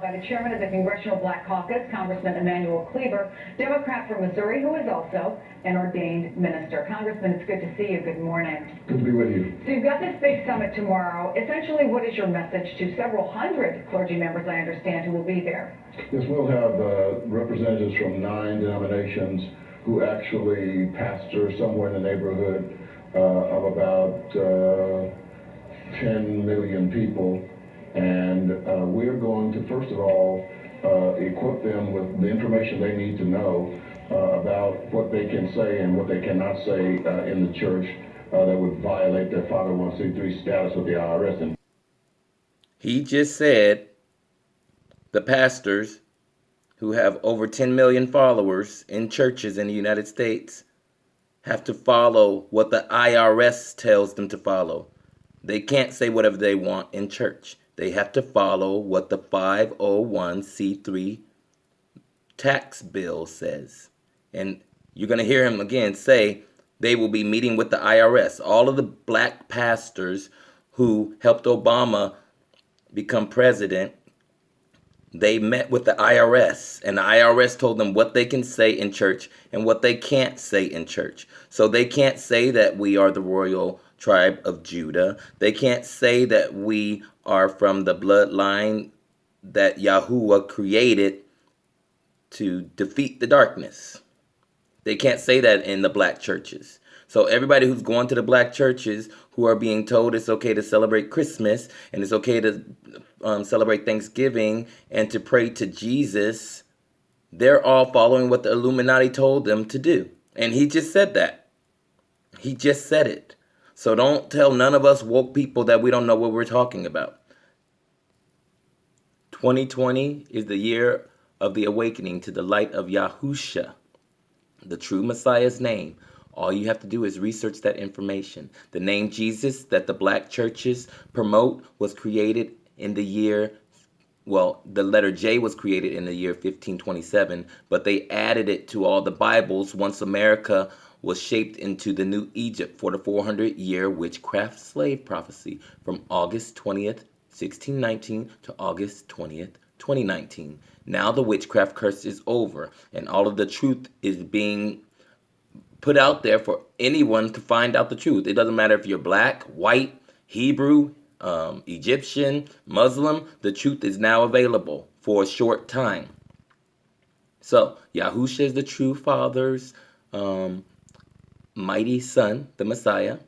By the chairman of the Congressional Black Caucus, Congressman Emanuel Cleaver, Democrat from Missouri, who is also an ordained minister. Congressman, it's good to see you. Good morning. Good to be with you. So you've got this big summit tomorrow. Essentially, what is your message to several hundred clergy members, I understand, who will be there? Yes, we'll have representatives from 9 denominations who actually pastor somewhere in the neighborhood of about 10 million people. And we're going to, first of all, equip them with the information they need to know about what they can say and what they cannot say in the church that would violate their 501c3 status with the IRS. He just said the pastors who have over 10 million followers in churches in the United States have to follow what the IRS tells them to follow. They can't say whatever they want in church. They have to follow what the 501c3 tax bill says. And you're going to hear him again say they will be meeting with the IRS. All of the black pastors who helped Obama become president, they met with the IRS, and the IRS told them what they can say in church and what they can't say in church. So they can't say that we are the royal tribe of Judah. They can't say that we are from the bloodline that Yahuwah created to defeat the darkness. They can't say that in the black churches. So everybody who's going to the black churches who are being told it's okay to celebrate Christmas and it's okay to celebrate Thanksgiving and to pray to Jesus, they're all following what the Illuminati told them to do. And he just said that. He just said it. So don't tell none of us woke people that we don't know what we're talking about. 2020 is the year of the awakening to the light of Yahusha, the true Messiah's name. All you have to do is research that information. The name Jesus that the black churches promote was created in the year, well, the letter J was created in the year 1527, but they added it to all the Bibles once America was shaped into the new Egypt for the 400-year witchcraft slave prophecy from August 20th, 1619 to August 20th, 2019. Now the witchcraft curse is over, and all of the truth is being put out there for anyone to find out the truth. It doesn't matter if you're black, white, Hebrew, Egyptian, Muslim. The truth is now available for a short time. So Yahusha is the true Father's mighty Son, the Messiah,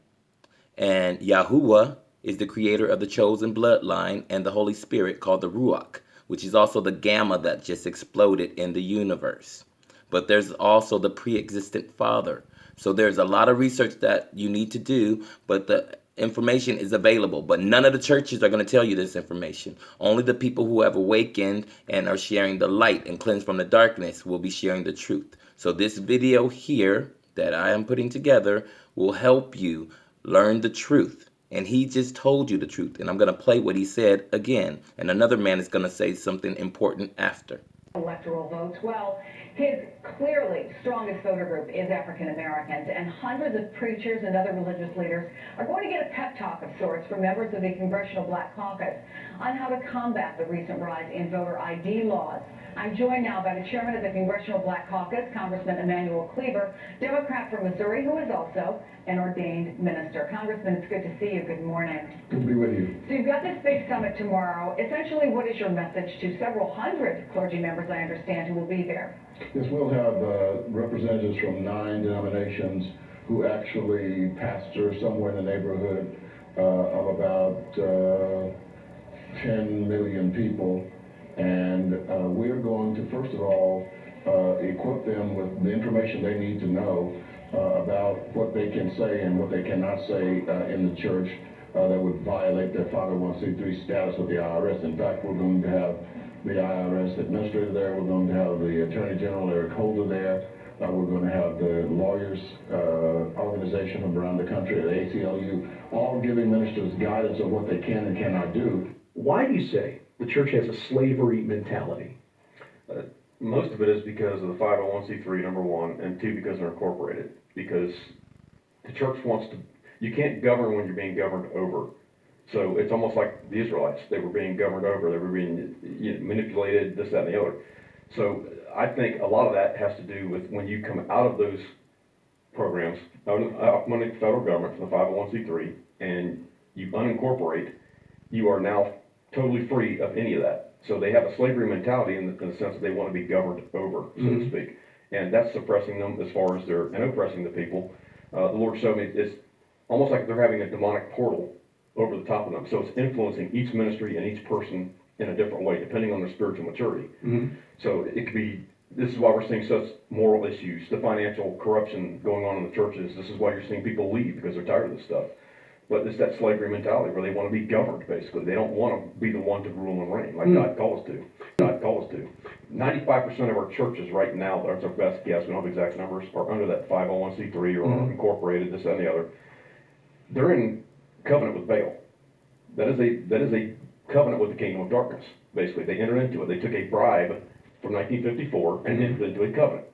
and Yahuwah is the creator of the chosen bloodline and the Holy Spirit called the Ruach, which is also the gamma that just exploded in the universe. But there's also the pre-existent Father. So there's a lot of research that you need to do, but the information is available. But none of the churches are going to tell you this information. Only the people who have awakened and are sharing the light and cleansed from the darkness will be sharing the truth. So this video here that I am putting together will help you learn the truth. And he just told you the truth. And I'm going to play what he said again. And another man is going to say something important after. Electoral votes. Well, his clearly strongest voter group is African Americans, and hundreds of preachers and other religious leaders are going to get a pep talk of sorts from members of the Congressional Black Caucus on how to combat the recent rise in voter ID laws. I'm joined now by the chairman of the Congressional Black Caucus, Congressman Emanuel Cleaver, Democrat from Missouri, who is also an ordained minister. Congressman, it's good to see you. Good morning. Good to be with you. So you've got this big summit tomorrow. Essentially, what is your message to several hundred clergy members, I understand, who will be there? Yes, we'll have representatives from 9 denominations who actually pastor somewhere in the neighborhood of about 10 million people. And we're going to, first of all, equip them with the information they need to know about what they can say and what they cannot say in the church that would violate their 501c3 status with the IRS. In fact, we're going to have the IRS administrator there. We're going to have the Attorney General, Eric Holder, there. We're going to have the lawyers organization from around the country at ACLU, all giving ministers guidance on what they can and cannot do. Why do you say the church has a slavery mentality? Most of it is because of the 501c3, number one, and two, because they're incorporated. Because the church wants to, you can't govern when you're being governed over. So it's almost like the Israelites. They were being governed over. They were being manipulated, this, that, and the other. So I think a lot of that has to do with when you come out of those programs, money the federal government from the 501c3, and you unincorporate, you are now totally free of any of that. So they have a slavery mentality in the sense that they want to be governed over, so to speak. And that's suppressing them as far as and oppressing the people. The Lord showed me it's almost like they're having a demonic portal over the top of them. So it's influencing each ministry and each person in a different way, depending on their spiritual maturity. So it could be, this is why we're seeing such moral issues, the financial corruption going on in the churches. This is why you're seeing people leave, because they're tired of this stuff. But it's that slavery mentality where they want to be governed, basically. They don't want to be the one to rule and reign like God called us to. God called us to. 95% of our churches right now, that's our best guess, we don't have exact numbers, are under that 501c3 or incorporated, this, that, and the other. They're in covenant with Baal. That is a covenant with the kingdom of darkness, basically. They entered into it. They took a bribe from 1954 and entered into a covenant.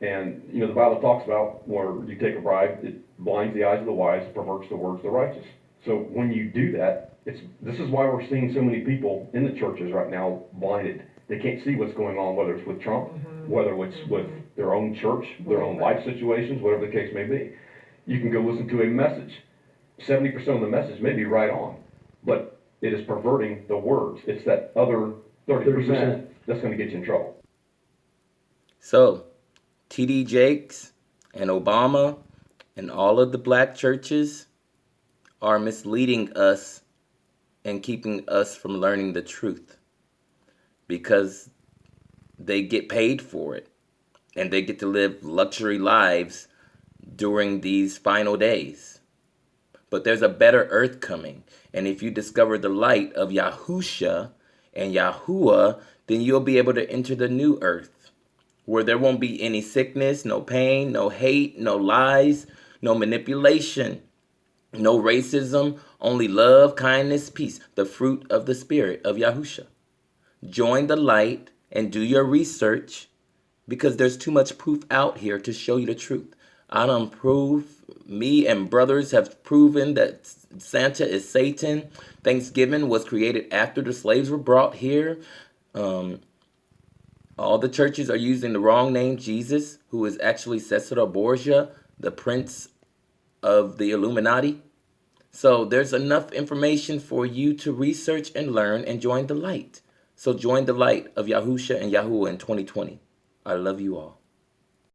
And, you know, the Bible talks about where you take a bribe, it blinds the eyes of the wise, perverts the words of the righteous. So when you do that, this is why we're seeing so many people in the churches right now blinded. They can't see what's going on, whether it's with Trump, whether it's with their own church, their own life situations, whatever the case may be. You can go listen to a message. 70% of the message may be right on, but it is perverting the words. It's that other 30% that's going to get you in trouble. So, T.D. Jakes and Obama and all of the black churches are misleading us and keeping us from learning the truth because they get paid for it and they get to live luxury lives during these final days. But there's a better earth coming, and if you discover the light of Yahusha and Yahuwah, then you'll be able to enter the new earth, where there won't be any sickness, no pain, no hate, no lies, no manipulation, no racism, only love, kindness, peace, the fruit of the Spirit of Yahusha. Join the light and do your research, because there's too much proof out here to show you the truth. I done prove, me and brothers have proven that Santa is Satan. Thanksgiving was created after the slaves were brought here. All the churches are using the wrong name, Jesus, who is actually Cesare Borgia, the prince of the Illuminati. So there's enough information for you to research and learn and join the light. So join the light of Yahusha and Yahuwah in 2020. I love you all.